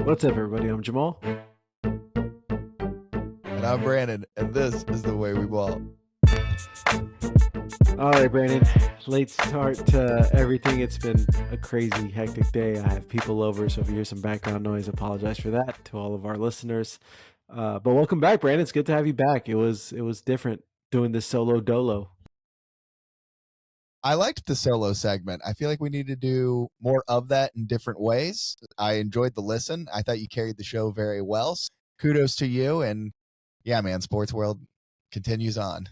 What's up, everybody? I'm Jamal. And I'm Brandon, and this is the way we ball. All right, Brandon. Late start to everything. It's been a crazy, hectic day. I have people over, so if you hear some background noise, apologize for that to all of our listeners. But welcome back, Brandon. It's good to have you back. It was different doing this solo dolo. I liked the solo segment. I feel like we need to do more of that in different ways. I enjoyed the listen. I thought you carried the show very well. So kudos to you. And yeah, man, sports world continues on.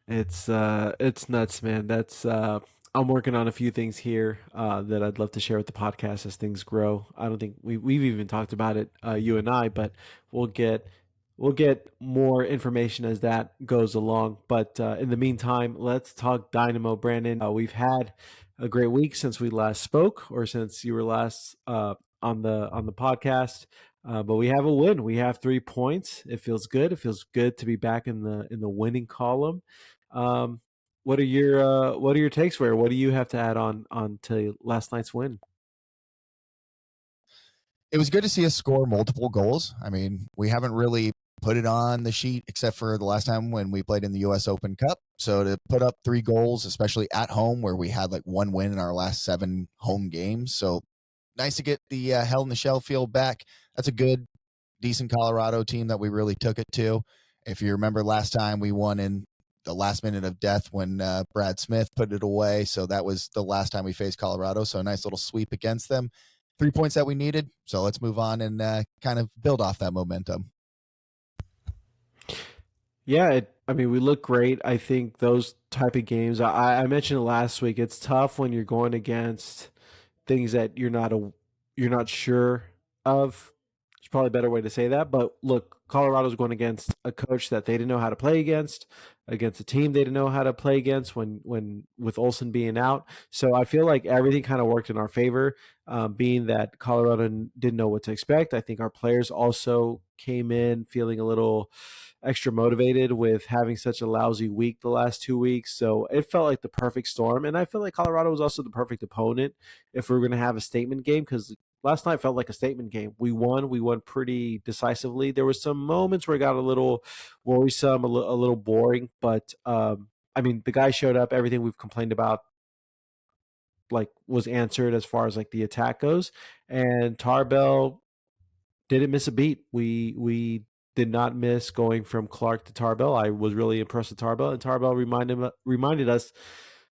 It's nuts, man. That's I'm working on a few things here that I'd love to share with the podcast as things grow. I don't think we've even talked about it, you and I, but we'll get we'll get more information as that goes along. But in the meantime, let's talk Dynamo, Brandon. We've had a great week since we last spoke, or since you were last on the podcast. But we have a win. We have 3 points. It feels good. It feels good to be back in the winning column. Um, what are your takes for it? What do you have to add on to last night's win? It was good to see us score multiple goals. I mean, we haven't really put it on the sheet except for the last time when we played in the US Open Cup. So to put up 3 goals, especially at home where we had like one win in our last 7 home games. So nice to get the Hell in the Shell feel back. That's a good, decent Colorado team that we really took it to. If you remember last time, we won in the last minute of death when Brad Smith put it away. So that was the last time we faced Colorado. So a nice little sweep against them. 3 points that we needed. So let's move on and kind of build off that momentum. Yeah, I mean, we look great. I think those type of games. I mentioned it last week. It's tough when you're going against things that you're not sure of. It's probably a better way to say that. But look, Colorado's going against a coach that they didn't know how to play against a team they didn't know how to play against when with Olsen being out. So I feel like everything kind of worked in our favor, being that Colorado didn't know what to expect. I think our players also came in feeling a little extra motivated with having such a lousy week the last 2 weeks. So it felt like the perfect storm. And I feel like Colorado was also the perfect opponent if we were going to have a statement game, because last night felt like a statement game. We won pretty decisively. There was some moments where it got a little worrisome, a little boring, but I mean, the guy showed up. Everything we've complained about like was answered as far as like the attack goes, and Tarbell didn't miss a beat. We did not miss going from Clark to Tarbell. I was really impressed with Tarbell, and Tarbell reminded us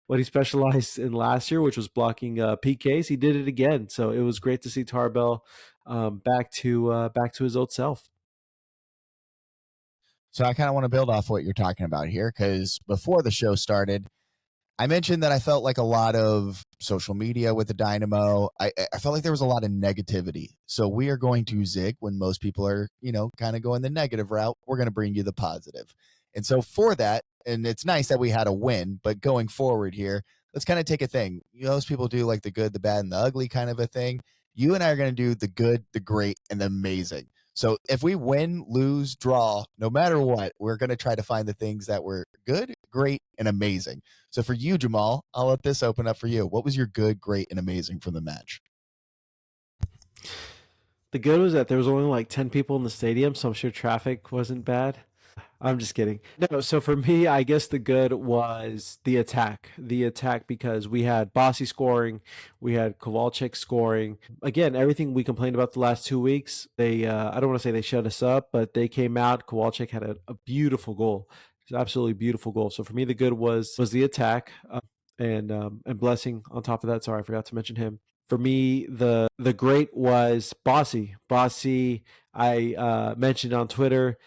what he specialized in last year, which was blocking PKs. He did it again, so it was great to see Tarbell back to his old self. So I kind of want to build off what you're talking about here because before the show started, I mentioned that I felt like a lot of social media with the Dynamo. I felt like there was a lot of negativity. So we are going to zig when most people are, kind of going the negative route. We're going to bring you the positive. And so for that, and it's nice that we had a win, but going forward here, let's kind of take a thing. Most people do like the good, the bad, and the ugly kind of a thing. You and I are going to do the good, the great, and the amazing. So if we win, lose, draw, no matter what, we're going to try to find the things that were good, great, and amazing. So for you, Jamal, I'll let this open up for you. What was your good, great, and amazing from the match? The good was that there was only like 10 people in the stadium, so I'm sure traffic wasn't bad. I'm just kidding. No, so for me, I guess the good was the attack. The attack because we had Bossy scoring, we had Kowalczyk scoring. Again, everything we complained about the last 2 weeks, they I don't want to say they shut us up, but they came out. Kowalczyk had a beautiful goal. It's an absolutely beautiful goal. So for me, the good was the attack, and blessing on top of that. Sorry, I forgot to mention him. For me, the great was Bossy. Bossy, I mentioned on Twitter.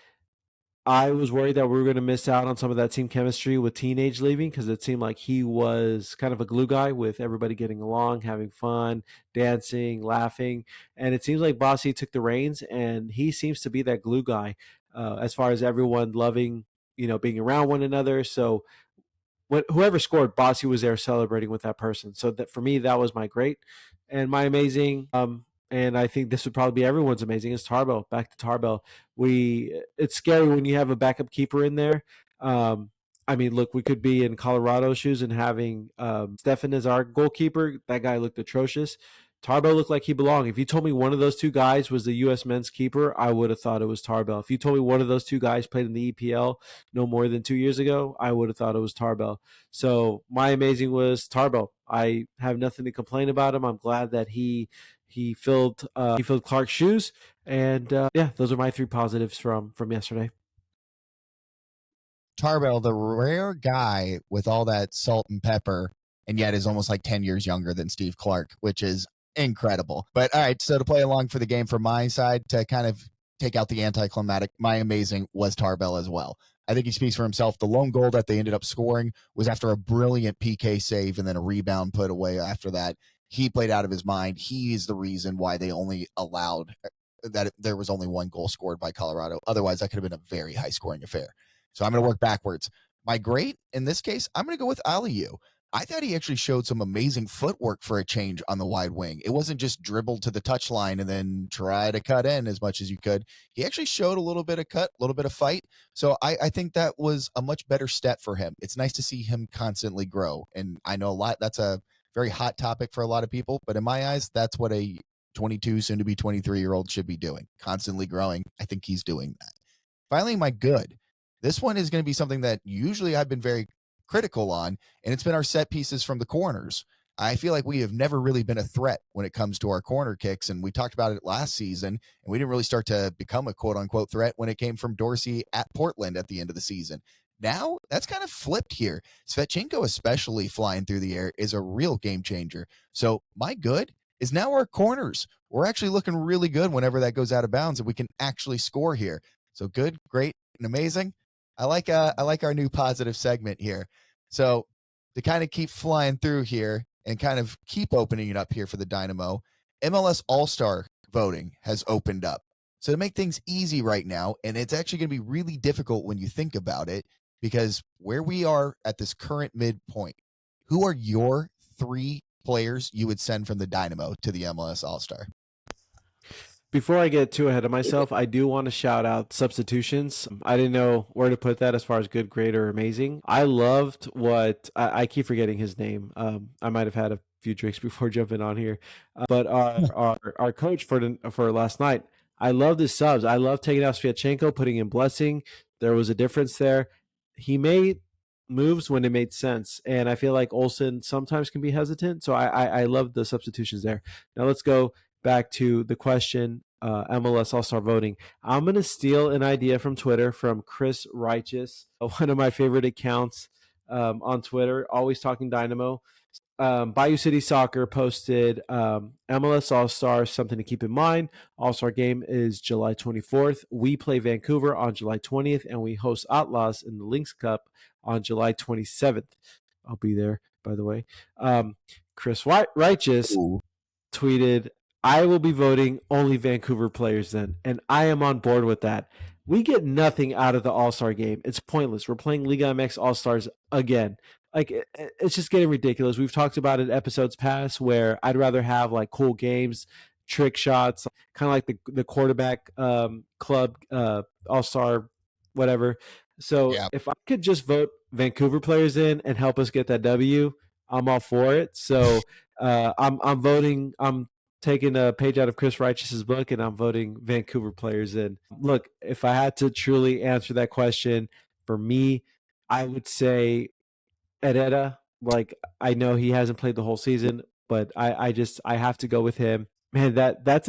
I was worried that we were going to miss out on some of that team chemistry with Teenage leaving, because it seemed like he was kind of a glue guy with everybody getting along, having fun, dancing, laughing. And it seems like Bossy took the reins, and he seems to be that glue guy as far as everyone loving, being around one another. So whoever scored, Bossy was there celebrating with that person. So that for me, that was my great and my amazing. And I think this would probably be everyone's amazing is Tarbell. Back to Tarbell. It's scary when you have a backup keeper in there. I mean, look, we could be in Colorado shoes and having Stefan as our goalkeeper. That guy looked atrocious. Tarbell looked like he belonged. If you told me one of those two guys was the U.S. men's keeper, I would have thought it was Tarbell. If you told me one of those two guys played in the EPL no more than 2 years ago, I would have thought it was Tarbell. So my amazing was Tarbell. I have nothing to complain about him. I'm glad that he filled Clark's shoes, and yeah, those are my three positives from yesterday. Tarbell, the rare guy with all that salt and pepper, and yet is almost like 10 years younger than Steve Clark, which is incredible. But all right, so to play along for the game from my side, to kind of take out the anticlimactic, my amazing was Tarbell as well. I think he speaks for himself. The lone goal that they ended up scoring was after a brilliant PK save and then a rebound put away after that. He played out of his mind. He is the reason why they only allowed that there was only one goal scored by Colorado. Otherwise, that could have been a very high scoring affair. So I'm going to work backwards. My great, in this case, I'm going to go with Aliu. I thought he actually showed some amazing footwork for a change on the wide wing. It wasn't just dribble to the touchline and then try to cut in as much as you could. He actually showed a little bit of cut, a little bit of fight. So I think that was a much better step for him. It's nice to see him constantly grow. And I know that's a very hot topic for a lot of people, but in my eyes, that's what a 22, soon to be 23-year-old should be doing. Constantly growing. I think he's doing that. Finally, my good. This one is going to be something that usually I've been very critical on, and it's been our set pieces from the corners. I feel like we have never really been a threat when it comes to our corner kicks, and we talked about it last season, and we didn't really start to become a quote-unquote threat when it came from Dorsey at Portland at the end of the season. Now, that's kind of flipped here. Svechenko, especially flying through the air, is a real game changer. So my good is now our corners. We're actually looking really good whenever that goes out of bounds, and we can actually score here. So good, great, and amazing. I like our new positive segment here. So to kind of keep flying through here and kind of keep opening it up here for the Dynamo, MLS All-Star voting has opened up. So to make things easy right now, and it's actually going to be really difficult when you think about it, because where we are at this current midpoint, who are your three players you would send from the Dynamo to the MLS All-Star? Before I get too ahead of myself, I do want to shout out substitutions. I didn't know where to put that as far as good, great, or amazing. I loved what I keep forgetting his name. I might have had a few drinks before jumping on here, but our coach for last night, I love the subs. I love taking out Sviatchenko, putting in Blessing. There was a difference there. He made moves when it made sense, and I feel like Olsen sometimes can be hesitant. So I love the substitutions there. Now let's go back to the question, MLS All-Star voting. I'm going to steal an idea from Twitter from Chris Righteous, one of my favorite accounts on Twitter, always talking Dynamo. Bayou City Soccer posted MLS All-Star, something to keep in mind. All-Star game is July 24th. We play Vancouver on July 20th, and we host Atlas in the Lynx Cup on July 27th. I'll be there, by the way. Chris Righteous tweeted, I will be voting only Vancouver players then, and I am on board with that. We get nothing out of the All-Star game. It's pointless. We're playing Liga MX All-Stars again. Like, it's just getting ridiculous. We've talked about it episodes past where I'd rather have like cool games, trick shots, kind of like the quarterback club All-Star, whatever. So Yeah. if I could just vote Vancouver players in and help us get that W, I'm all for it. So I'm voting. I'm taking a page out of Chris Righteous's book, and I'm voting Vancouver players in. Look, if I had to truly answer that question, for me, I would say Herrera. Like, I know he hasn't played the whole season, but I have to go with him. Man, it's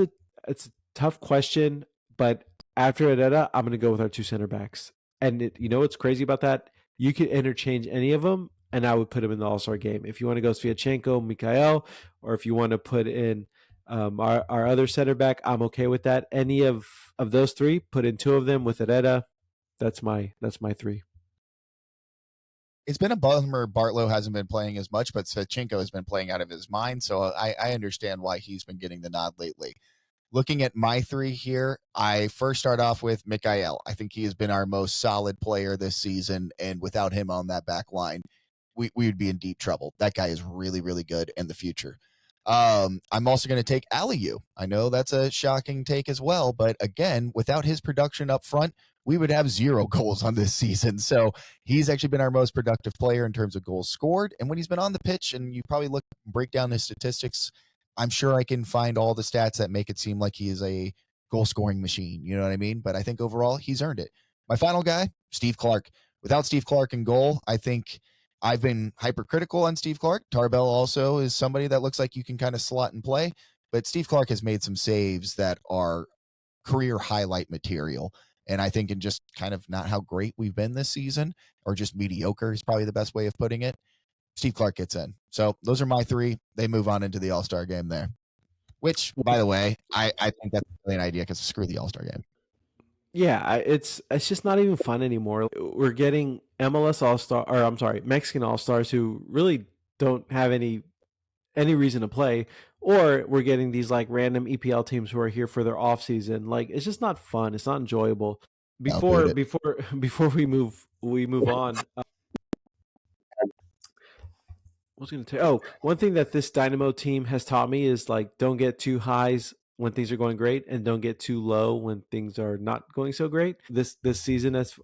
a tough question, but after Herrera, I'm gonna go with our two center backs. And you know what's crazy about that? You could interchange any of them, and I would put him in the All-Star game. If you want to go Sviatchenko, Mikhail, or if you want to put in our other center back, I'm okay with that. Any of those three, put in two of them with Herrera. That's my three. It's been a bummer Bartlow hasn't been playing as much, but Svechenko has been playing out of his mind, so I understand why he's been getting the nod lately. Looking at my three here, I first start off with Mikhail. I think he has been our most solid player this season, and without him on that back line, we would be in deep trouble. That guy is really, really good in the future. I'm also going to take Aliu. I know that's a shocking take as well, but again, without his production up front, we would have 0 goals on this season. So he's actually been our most productive player in terms of goals scored. And when he's been on the pitch, and you probably break down his statistics, I'm sure I can find all the stats that make it seem like he is a goal scoring machine. You know what I mean? But I think overall, he's earned it. My final guy, Steve Clark. Without Steve Clark in goal, I think I've been hypercritical on Steve Clark. Tarbell also is somebody that looks like you can kind of slot and play, but Steve Clark has made some saves that are career highlight material. And I think in just kind of not how great we've been this season, or just mediocre is probably the best way of putting it. Steve Clark gets in. So those are my three. They move on into the All-Star game there. Which, by the way, I think that's a brilliant idea because screw the All-Star game. Yeah, it's just not even fun anymore. We're getting MLS All-Star, or I'm sorry, Mexican All-Stars who really don't have any reason to play, or we're getting these like random EPL teams who are here for their off season. Like it's just not fun. It's not enjoyable. I'll boot Before it. before before we move on. I was going to tell. Oh, one thing that this Dynamo team has taught me is like don't get too highs when things are going great, and don't get too low when things are not going so great. This season, at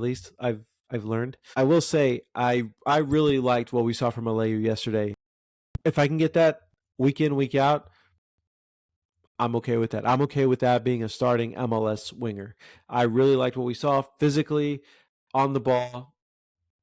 least I've learned. I will say I really liked what we saw from Aleu yesterday. If I can get that week in week out, I'm okay with that. I'm okay with that being a starting MLS winger. I really liked what we saw physically, on the ball,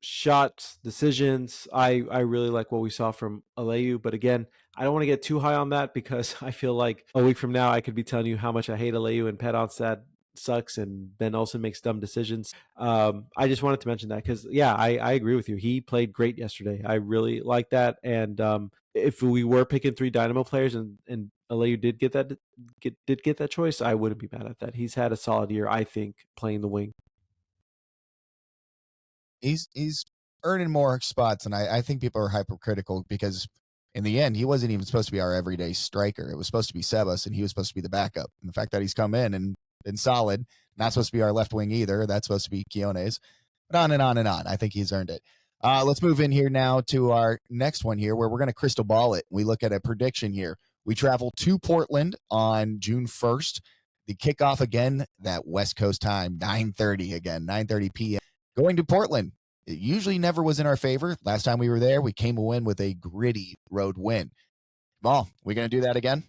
shots, decisions. I really like what we saw from Aleu, but again, I don't want to get too high on that because I feel like a week from now I could be telling you how much I hate Aleu and Pat Onstad sucks and Ben Olsen makes dumb decisions. I just wanted to mention that because yeah, I agree with you. He played great yesterday. I really like that, and if we were picking three Dynamo players and Aleu did get that choice, I wouldn't be mad at that. He's had a solid year, I think, playing the wing. He's earning more spots, and I think people are hypercritical because in the end, he wasn't even supposed to be our everyday striker. It was supposed to be Sebas, and he was supposed to be the backup. And the fact that he's come in and been solid, not supposed to be our left wing either. That's supposed to be Keone's. But on and on and on. I think he's earned it. Let's move in here now to our next one here, where we're going to crystal ball it. We look at a prediction here. We travel to Portland on June 1st. The kickoff again, that West Coast time, 9:30 again, 9:30 p.m. Going to Portland. It usually never was in our favor. Last time we were there, we came in with a gritty road win. Well, we going to do that again?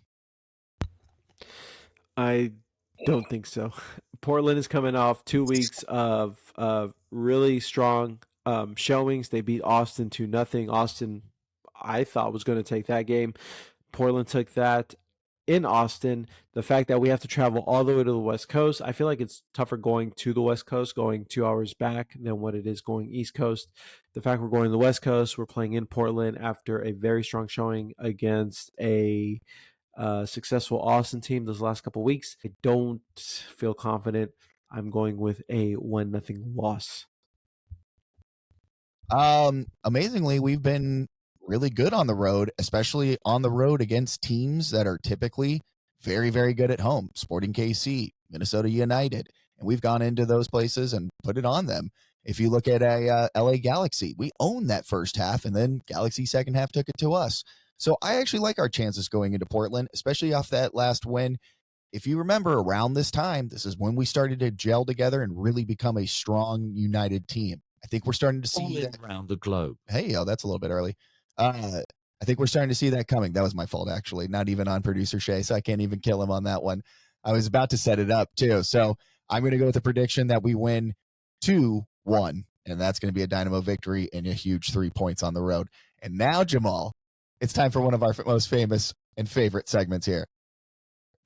I don't think so. Portland is coming off 2 weeks of really strong showings. They beat Austin 2-0. Austin, I thought, was going to take that game. Portland took that in Austin. The fact that we have to travel all the way to the West Coast, I feel like it's tougher going to the West Coast, going 2 hours back than what it is going East Coast. The fact we're going to the West Coast, we're playing in Portland after a very strong showing against a successful Austin team those last couple weeks. I don't feel confident. I'm going with a 1-0 loss. Amazingly, we've been really good on the road, especially on the road against teams that are typically very, very good at home. Sporting KC, Minnesota United, and we've gone into those places and put it on them. If you look at a LA Galaxy, we owned that first half, and then Galaxy second half took it to us. So I actually like our chances going into Portland, especially off that last win. If you remember around this time, this is when we started to gel together and really become a strong, united team. I think we're starting to see that around the globe. Hey, oh, that's a little bit early. I think we're starting to see that coming. That was my fault, actually. Not even on producer Shay, so I can't even kill him on that one. I was about to set it up too. So I'm going to go with the prediction that we win 2-1, and that's going to be a Dynamo victory and a huge 3 points on the road. And now, Jamal, it's time for one of our most famous and favorite segments here,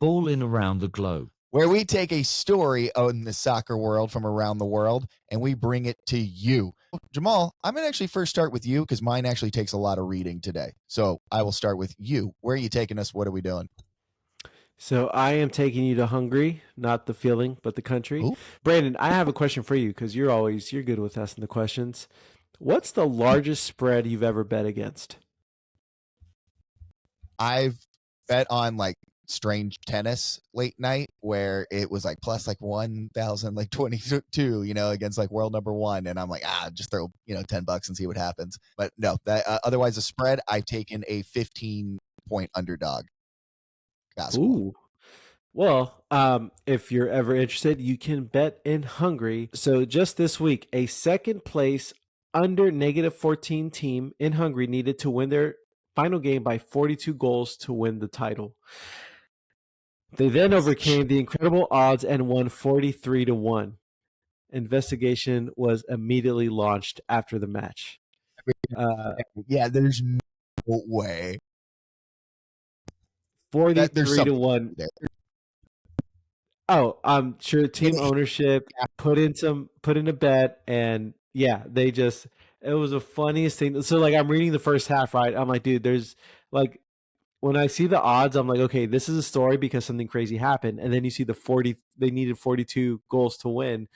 Ball in around the globe. where we take a story in the soccer world from around the world and we bring it to you. Jamal, I'm going to actually first start with you because mine actually takes a lot of reading today. So I will start with you. Where are you taking us? What are we doing? So I am taking you to Hungary, not the feeling, but the country. Ooh. Brandon, I have a question for you because you're good with asking the questions. What's the largest spread you've ever bet against? I've bet on like strange tennis late night where it was like plus like 1,000, like 22, against like world number one. And I'm like, just throw, $10 and see what happens. But no, that otherwise a spread, I've taken a 15-point underdog basketball. Ooh. Well, if you're ever interested, you can bet in Hungary. So just this week, a second place under -14 team in Hungary needed to win their final game by 42 goals to win the title. They then overcame the incredible odds and won 43-1. Investigation was immediately launched after the match. Yeah, there's no way. 43 There's to something 1. there. Oh, I'm sure team ownership put in a bet, and yeah, it was the funniest thing. So like I'm reading the first half, right? I'm like, dude, there's like when I see the odds, I'm like, okay, this is a story because something crazy happened. And then you see they needed 42 goals to win.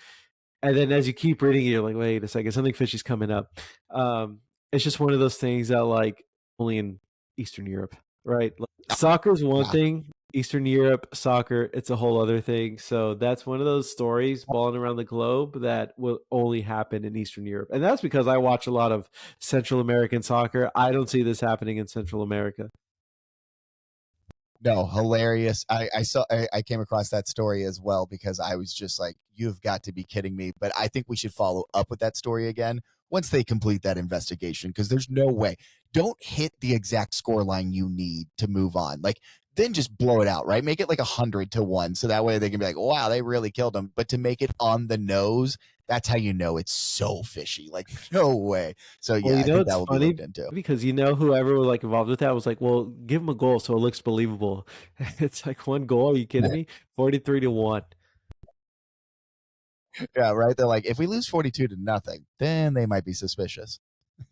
And then as you keep reading it, you're like, wait a second, something fishy's coming up. It's just one of those things that like only in Eastern Europe, right? Like, soccer is one thing. Eastern Europe soccer, it's a whole other thing. So that's one of those stories balling around the globe that will only happen in Eastern Europe. And that's because I watch a lot of Central American soccer. I don't see this happening in Central America. No, hilarious. I came across that story as well because I was just like, you've got to be kidding me. But I think we should follow up with that story again once they complete that investigation because there's no way. Don't hit the exact score line you need to move on. Like, then just blow it out, right? Make it like 100-1. So that way they can be like, wow, they really killed him. But to make it on the nose, that's how you know it's so fishy. Like, no way. So Well, yeah, I think it's that will be funny looked into. because whoever was like involved with that was like, well, give him a goal so it looks believable. It's like one goal. Are you kidding me? 43-1. Yeah, right. They're like, if we lose 42-0, then they might be suspicious.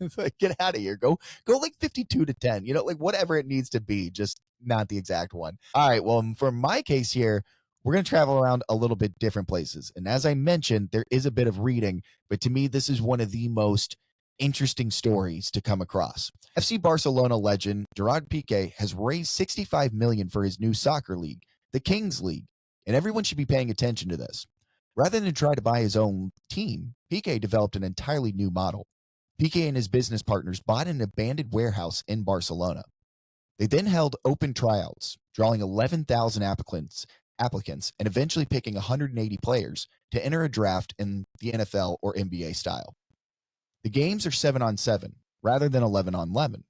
It's like, get out of here. Go like 52-10. Like whatever it needs to be, just not the exact one. All right. Well, for my case here, we're going to travel around a little bit different places. And as I mentioned, there is a bit of reading, but to me, this is one of the most interesting stories to come across. FC Barcelona legend Gerard Piqué has raised 65 million for his new soccer league, the Kings League, and everyone should be paying attention to this. Rather than try to buy his own team, Piqué developed an entirely new model. Piqué and his business partners bought an abandoned warehouse in Barcelona. They then held open tryouts, drawing 11,000 applicants and eventually picking 180 players to enter a draft in the NFL or NBA style. The games are 7-on-7 rather than 11-on-11.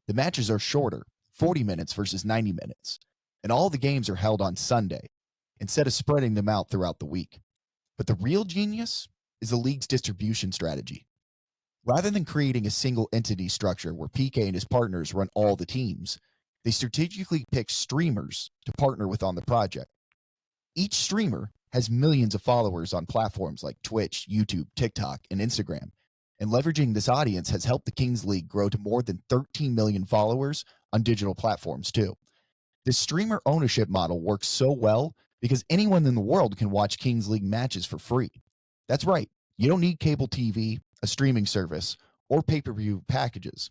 The matches are shorter, 40 minutes versus 90 minutes, and all the games are held on Sunday instead of spreading them out throughout the week. But the real genius is the league's distribution strategy. Rather than creating a single entity structure where Piqué and his partners run all the teams, they strategically pick streamers to partner with on the project. Each streamer has millions of followers on platforms like Twitch, YouTube, TikTok, and Instagram, and leveraging this audience has helped the Kings League grow to more than 13 million followers on digital platforms too. This streamer ownership model works so well because anyone in the world can watch Kings League matches for free. That's right, you don't need cable TV, a streaming service, or pay-per-view packages.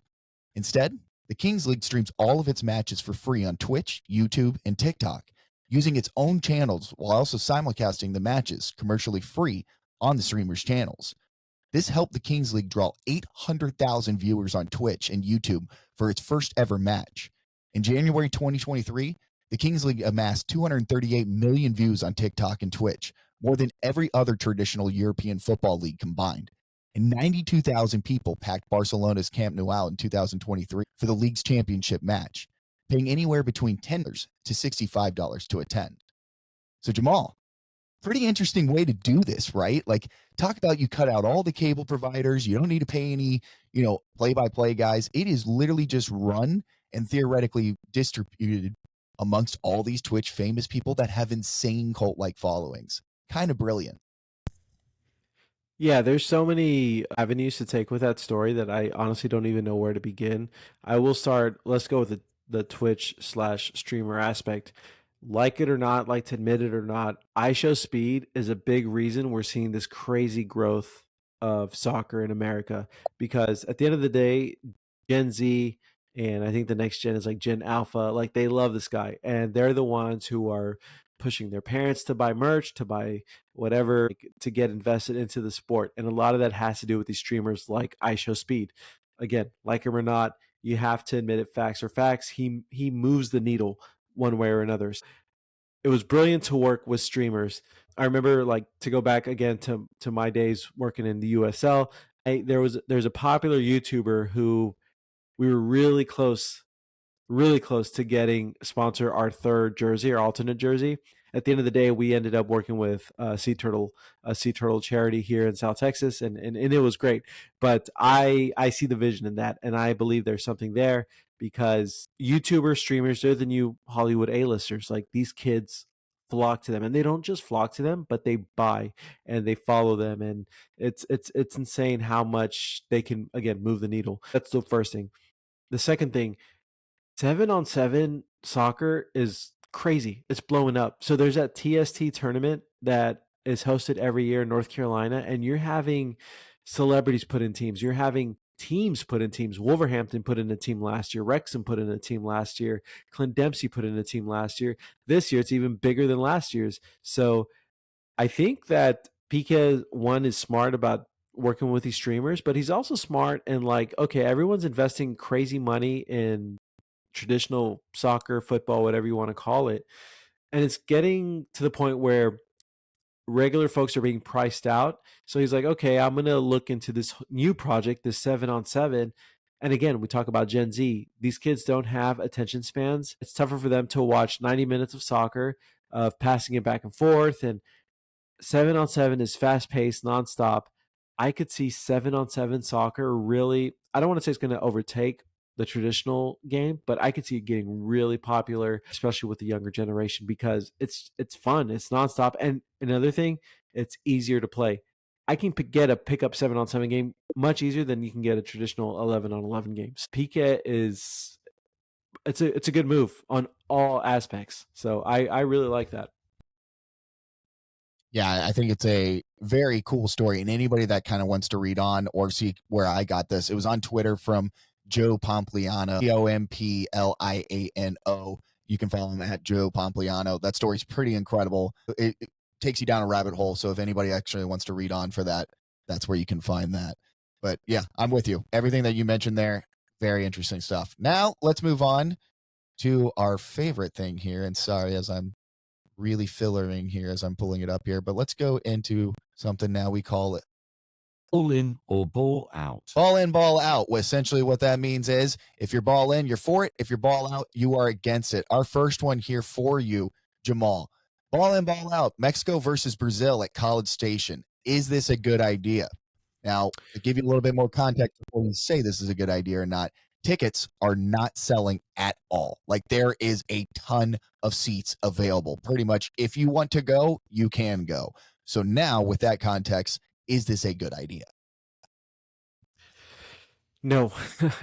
Instead, the Kings League streams all of its matches for free on Twitch, YouTube, and TikTok, using its own channels while also simulcasting the matches commercially free on the streamers' channels. This helped the Kings League draw 800,000 viewers on Twitch and YouTube for its first ever match. In January 2023, the Kings League amassed 238 million views on TikTok and Twitch, more than every other traditional European football league combined. And 92,000 people packed Barcelona's Camp Nou in 2023 for the league's championship match, paying anywhere between $10 to $65 to attend. So Jamal, pretty interesting way to do this, right? Like, talk about you cut out all the cable providers. You don't need to pay any, play-by-play guys. It is literally just run and theoretically distributed amongst all these Twitch famous people that have insane cult-like followings. Kind of brilliant. Yeah, there's so many avenues to take with that story that I honestly don't even know where to begin. Let's go with the Twitch/streamer aspect. Like it or not, like to admit it or not, iShow Speed is a big reason we're seeing this crazy growth of soccer in America because at the end of the day, Gen Z and I think the next gen is like Gen Alpha, like they love this guy and they're the ones who are pushing their parents to buy merch, to buy whatever to get invested into the sport. And a lot of that has to do with these streamers like iShow Speed. Again, like him or not, you have to admit it, facts are facts. He moves the needle one way or another. It was brilliant to work with streamers. I remember like to go back again to my days working in the USL. There's a popular YouTuber who we were really close really close to getting sponsor our third jersey, our alternate jersey. At the end of the day, we ended up working with Sea Turtle, a Sea Turtle charity here in South Texas, and it was great. But I see the vision in that, and I believe there's something there because YouTubers, streamers, they're the new Hollywood A-listers. Like these kids flock to them, and they don't just flock to them, but they buy and they follow them, and it's insane how much they can again move the needle. That's the first thing. The second thing, 7-on-7 soccer is crazy. It's blowing up. So there's that TST tournament that is hosted every year in North Carolina, and you're having celebrities put in teams. You're having teams put in teams. Wolverhampton put in a team last year. Wrexham put in a team last year. Clint Dempsey put in a team last year. This year, it's even bigger than last year's. So I think that PK one is smart about working with these streamers, but he's also smart and like, okay, everyone's investing crazy money in traditional soccer, football, whatever you want to call it. And it's getting to the point where regular folks are being priced out. So he's like, okay, I'm going to look into this new project, this 7-on-7. And again, we talk about Gen Z. These kids don't have attention spans. It's tougher for them to watch 90 minutes of soccer, of passing it back and forth. And 7-on-7 is fast paced, nonstop. I could see 7-on-7 soccer really, I don't want to say it's going to overtake the traditional game, but I could see it getting really popular, especially with the younger generation, because it's fun, it's nonstop, and another thing, it's easier to play. I can get a pickup 7-on-7 game much easier than you can get a traditional 11-on-11 game. Pika is it's a good move on all aspects, so I really like that. Yeah, I think it's a very cool story. And anybody that kind of wants to read on or see where I got this, it was on Twitter from Joe Pompliano, Pompliano. You can follow him at Joe Pompliano. That story's pretty incredible. It takes you down a rabbit hole. So if anybody actually wants to read on for that, that's where you can find that. But yeah, I'm with you. Everything that you mentioned there, very interesting stuff. Now let's move on to our favorite thing here. And sorry, as I'm really fillering here as I'm pulling it up here, but let's go into something now. We call it Ball in or ball out. ball in, ball out. Essentially, what that means is if you're ball in, you're for it. If you're ball out, you are against it. Our first one here for you, Jamal. Ball in, ball out. Mexico versus Brazil at College Station. Is this a good idea? Now, to give you a little bit more context before we say this is a good idea or not, tickets are not selling at all. Like there is a ton of seats available. Pretty much if you want to go, you can go. So now with that context, is this a good idea? No.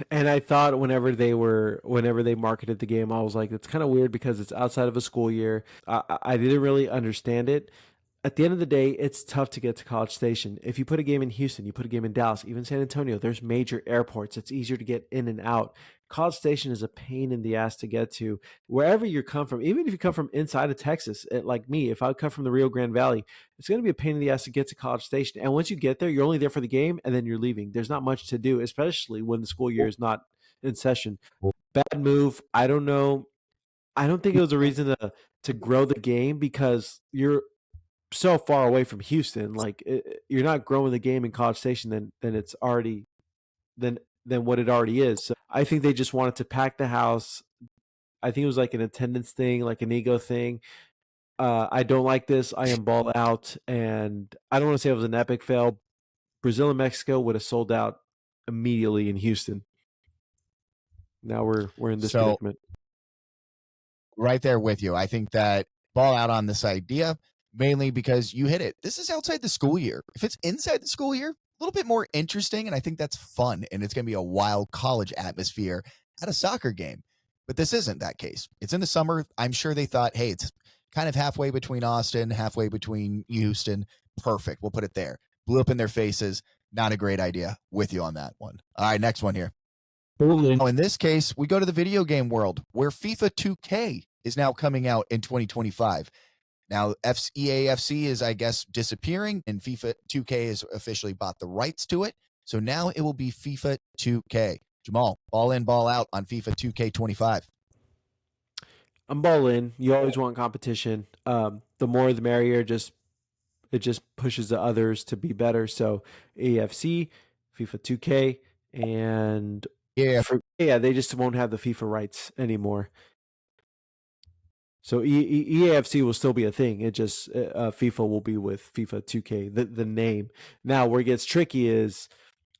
And I thought whenever they marketed the game, I was like, it's kind of weird because it's outside of a school year. I didn't really understand it. At the end of the day, it's tough to get to College Station. If you put a game in Houston, you put a game in Dallas, even San Antonio, there's major airports. It's easier to get in and out. College Station is a pain in the ass to get to. Wherever you come from, even if you come from inside of Texas, like me, if I come from the Rio Grande Valley, it's going to be a pain in the ass to get to College Station. And once you get there, you're only there for the game and then you're leaving. There's not much to do, especially when the school year is not in session. Bad move. I don't know. I don't think it was a reason to grow the game because you're so far away from Houston. Like you're not growing the game in College Station, then it's already than what it already is. So I think they just wanted to pack the house. I think it was like an attendance thing, like an ego thing. I don't like this. I am ball out, and I don't want to say it was an epic fail. Brazil and Mexico would have sold out immediately in Houston. Now we're in this So predicament. right there with you. I think that ball out on this idea mainly because you hit it. This is outside the school year. If it's inside the school year, a little bit more interesting, and I think that's fun, and it's going to be a wild college atmosphere at a soccer game. But this isn't that case. It's in the summer. I'm sure they thought, hey, it's kind of halfway between Austin, halfway between Houston. Perfect. We'll put it there. Blew up in their faces. Not a great idea. With you on that one. All right, next one here. Ball in. Oh, in this case, we go to the video game world where FIFA 2K is now coming out in 2025. Now, EAFC is, I guess, disappearing, and FIFA 2K has officially bought the rights to it. So now it will be FIFA 2K. Jamal, ball in, ball out on FIFA 2K25. I'm ball in. You always want competition. The more the merrier. It just pushes the others to be better. So AFC, FIFA 2K, and Yeah. Yeah, they just won't have the FIFA rights anymore. So EAFC will still be a thing. It just FIFA will be with FIFA 2K, the name. Now, where it gets tricky is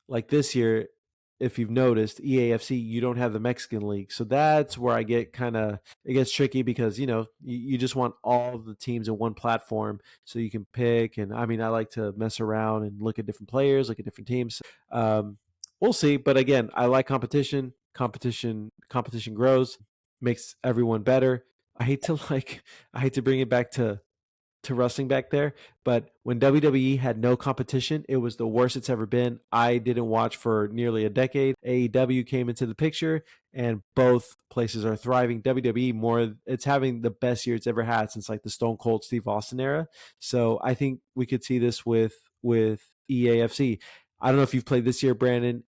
like this year, if you've noticed, EAFC, you don't have the Mexican league. So that's where I get it gets tricky because, you just want all the teams in one platform so you can pick. And I mean, I like to mess around and look at different players, look at different teams. Um, we'll see. But again, I like competition. Competition grows, makes everyone better. I hate to I hate to bring it back to wrestling back there. But when WWE had no competition, it was the worst it's ever been. I didn't watch for nearly a decade. AEW came into the picture, and both places are thriving. WWE it's having the best year it's ever had since like the Stone Cold Steve Austin era. So I think we could see this with EAFC. I don't know if you've played this year, Brandon.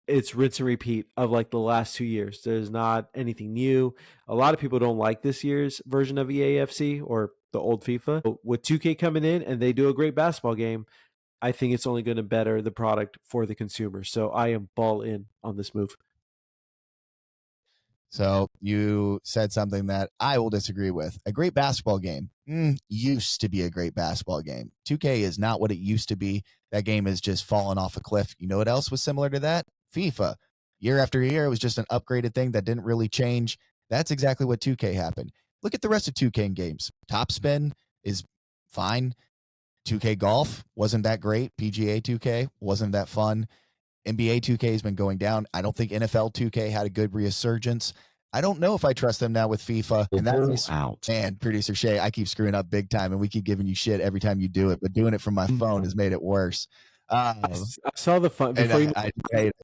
It's rinse and repeat of like the last 2 years. There's not anything new. A lot of people don't like this year's version of EAFC or the old FIFA. But with 2K coming in and they do a great basketball game, I think it's only going to better the product for the consumer. So I am ball in on this move. So you said something that I will disagree with. A great basketball game used to be a great basketball game. 2K is not what it used to be. That game has just fallen off a cliff. You know what else was similar to that? FIFA. Year after year, it was just an upgraded thing that didn't really change. That's exactly what 2K happened. Look at the rest of 2K games. Top Spin is fine. 2K Golf wasn't that great. PGA 2K wasn't that fun. NBA 2K has been going down. I don't think NFL 2K had a good resurgence. I don't know if I trust them now with FIFA. And that's out. Man, producer Shay, I keep screwing up big time, and we keep giving you shit every time you do it. But doing it from my phone has made it worse. I saw the fun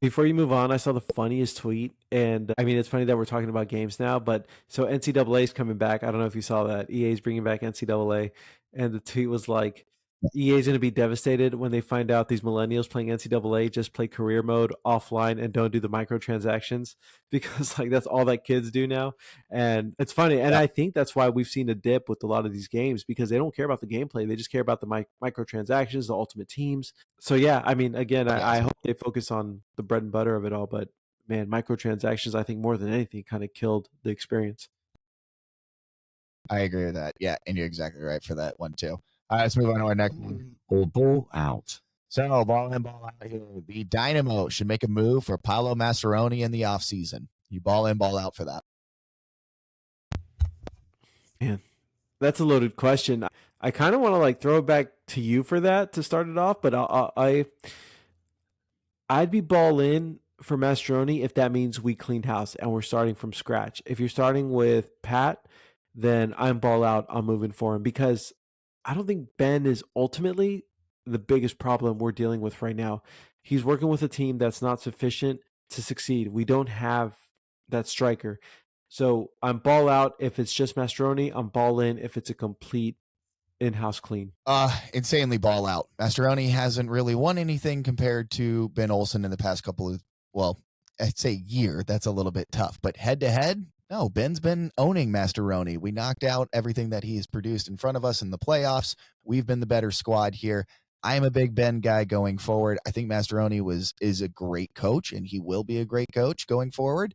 before you move on. I saw the funniest tweet, and I mean it's funny that we're talking about games now. But so NCAA is coming back. I don't know if you saw that. EA is bringing back NCAA, and the tweet was like, EA is going to be devastated when they find out these millennials playing NCAA just play career mode offline and don't do the microtransactions because like that's all that kids do now. And it's funny. And I think that's why we've seen a dip with a lot of these games because they don't care about the gameplay. They just care about the microtransactions, the ultimate teams. So yeah, I mean, again, I hope they focus on the bread and butter of it all. But man, microtransactions, I think more than anything kind of killed the experience. I agree with that. Yeah, and you're exactly right for that one too. All right, let's move on to our next one. Or ball out. So, ball in, ball out here. The Dynamo should make a move for Paolo Mascheroni in the offseason. You ball in, ball out for that. Man, that's a loaded question. I kind of want to like throw it back to you for that to start it off, but I'd be ball in for Mastroni if that means we cleaned house and we're starting from scratch. If you're starting with Pat, then I'm ball out on moving for him because I don't think Ben is ultimately the biggest problem we're dealing with right now. He's working with a team that's not sufficient to succeed. We don't have that striker. So I'm ball out if it's just Mastroni. I'm ball in if it's a complete in-house clean. Insanely ball out. Mascheroni hasn't really won anything compared to Ben Olsen in the past couple of, well, I'd say year. That's a little bit tough, but head to head, no, Ben's been owning Mascheroni. We knocked out everything that he's produced in front of us in the playoffs. We've been the better squad here. I am a big Ben guy going forward. I think Mascheroni is a great coach, and he will be a great coach going forward.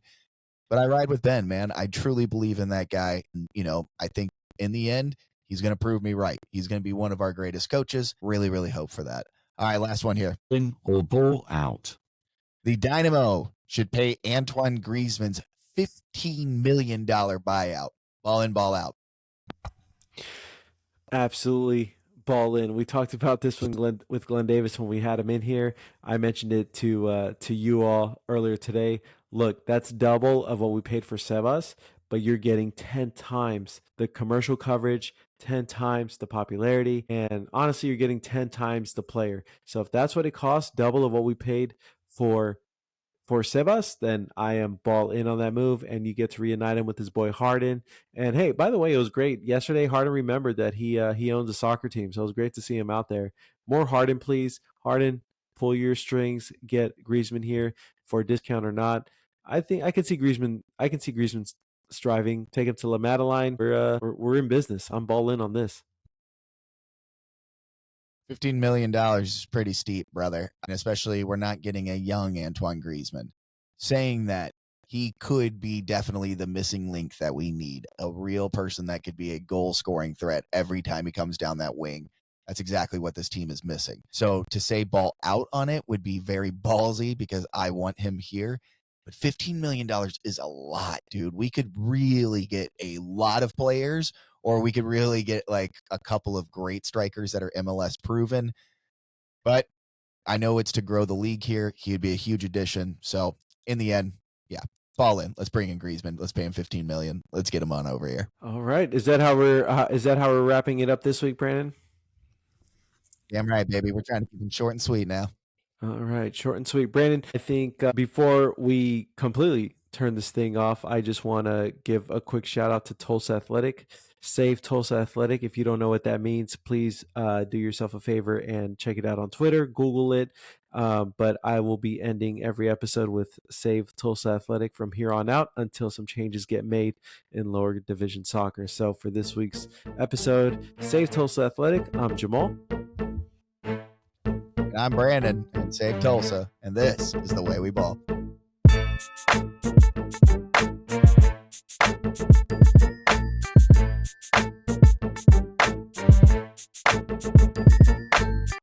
But I ride with Ben, man. I truly believe in that guy. You know, I think in the end, he's going to prove me right. He's going to be one of our greatest coaches. Really, really hope for that. All right, last one here. In or ball out. The Dynamo should pay Antoine Griezmann's $15 million buyout. Ball in, ball out. Absolutely ball in. We talked about this with Glenn Davis when we had him in here. I mentioned it to you all earlier today. Look, that's double of what we paid for Sebas, but you're getting 10 times the commercial coverage, 10 times the popularity, and honestly, you're getting 10 times the player. So if that's what it costs, double of what we paid for Sebas, then I am ball in on that move, and you get to reunite him with his boy Harden. And hey, by the way, it was great yesterday. Harden remembered that he owns a soccer team, so it was great to see him out there. More Harden, please. Harden, pull your strings. Get Griezmann here for a discount or not. I think I can see Griezmann. I can see Griezmann striving. Take him to La Madeline. We're in business. I'm ball in on this. $15 million is pretty steep, brother. And especially we're not getting a young Antoine Griezmann. saying that he could be definitely the missing link that we need, a real person that could be a goal-scoring threat every time he comes down that wing. That's exactly what this team is missing. So to say ball out on it would be very ballsy because I want him here. But $15 million is a lot, dude. We could really get a lot of players, or we could really get like a couple of great strikers that are MLS proven. But I know it's to grow the league here. He'd be a huge addition. So in the end, yeah, ball in. Let's bring in Griezmann. Let's pay him $15 million. Let's get him on over here. All right. Is that how we're wrapping it up this week, Brandon? Damn right, baby. We're trying to keep him short and sweet now. All right, short and sweet. Brandon, I think before we completely turn this thing off, I just want to give a quick shout out to Tulsa Athletic. Save Tulsa Athletic. If you don't know what that means, please do yourself a favor and check it out on Twitter, Google it. But I will be ending every episode with Save Tulsa Athletic from here on out until some changes get made in lower division soccer. So for this week's episode, Save Tulsa Athletic, I'm Jamal. And I'm Brandon, and save Tulsa, and this is the way we ball.